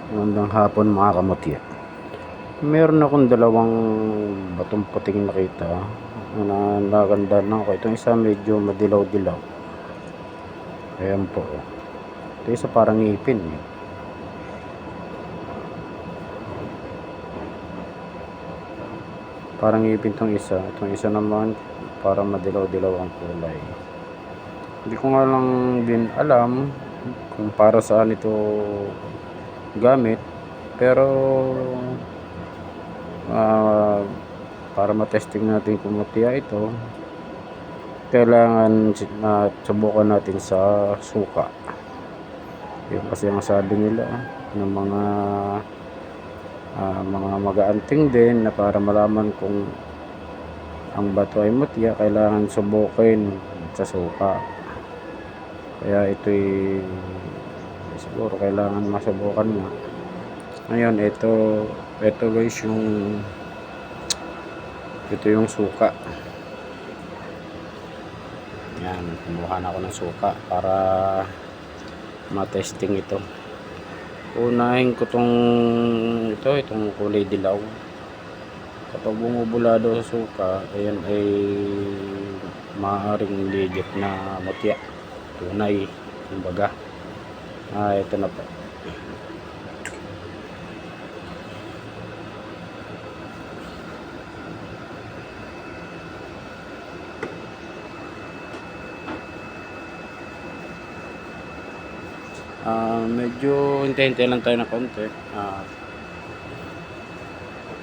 Magandang hapon mga kamutya. Meron akong dalawang batong puting nakita na naganda na ako. Itong isa medyo madilaw-dilaw. Ayan po. Ito isa parang ngipin. Parang ngipin itong isa. Itong isa naman parang madilaw-dilaw ang kulay. Hindi ko nga lang din alam kung para saan ito gamit. Pero para matesting natin kung matiya ito, kailangan subukan natin sa suka. Yun kasi ang sabi nila ng mga mag-aanting din na para malaman kung ang bato ay matiya, kailangan subukin sa suka. Kaya ito'y siguro kailangan masubukan nga. Ngayon ito guys, ito yung suka. Yan, kumuha na ako ng suka para matesting ito. Unahin ko itong kulay dilaw. Kapag bumubulado sa suka, ayan ay maaaring legit na mutya, tunay, kumbaga. Ito na po. Medyo hintay-hintay lang tayo na konti.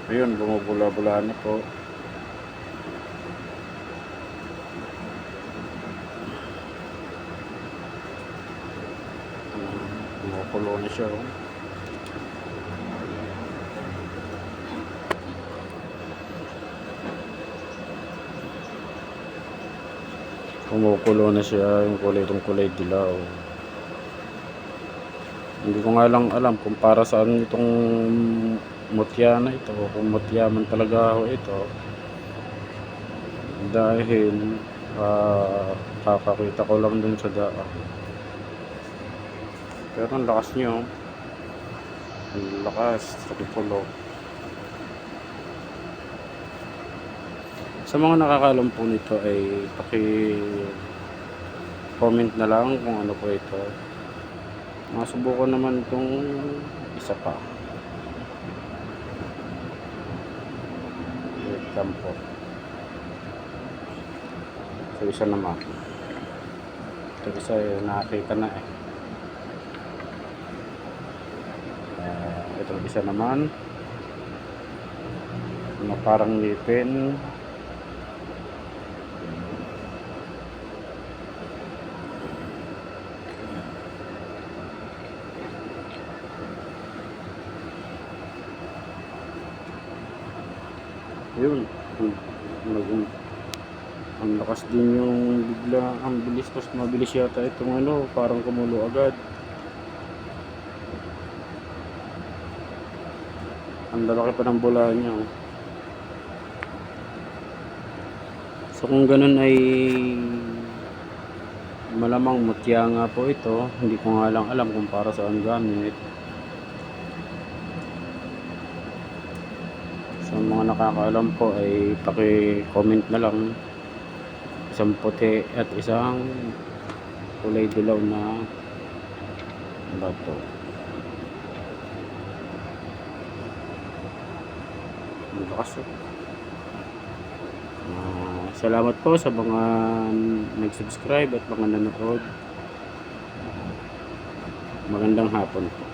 Ayun, bumubula-bula na po. Bumukulo na siya. Kumukulo na siya yung kulay dilaw. Hindi ko nga lang alam kung para saan itong mutya na ito, kung mutya man talaga ako ito, dahil kakakita ko lang dun sa daan. Pero ang lakas nyo, ang lakas sa kulo. Sa mga nakakalam po nito ay paki-comment na lang kung ano po ito. Masubukan naman itong isa pa. Wait lang po. So isa naman. Ito isa nakakita na eh. Ito isa naman na parang ngipin. Yun, ang lakas din yung bigla, ang bilis, mas mabilis yata itong parang kumulo agad. Ang lalaki pa ng bula niya. So kung ganun ay malamang mutya nga po ito. Hindi ko nga lang alam kung para saan gamit. Sa mga nakakaalam po ay paki-comment na lang. Isang puti at isang kulay dilaw na bato. Malakas oh. Salamat po sa mga nag-subscribe at mga nanood. Magandang hapon po.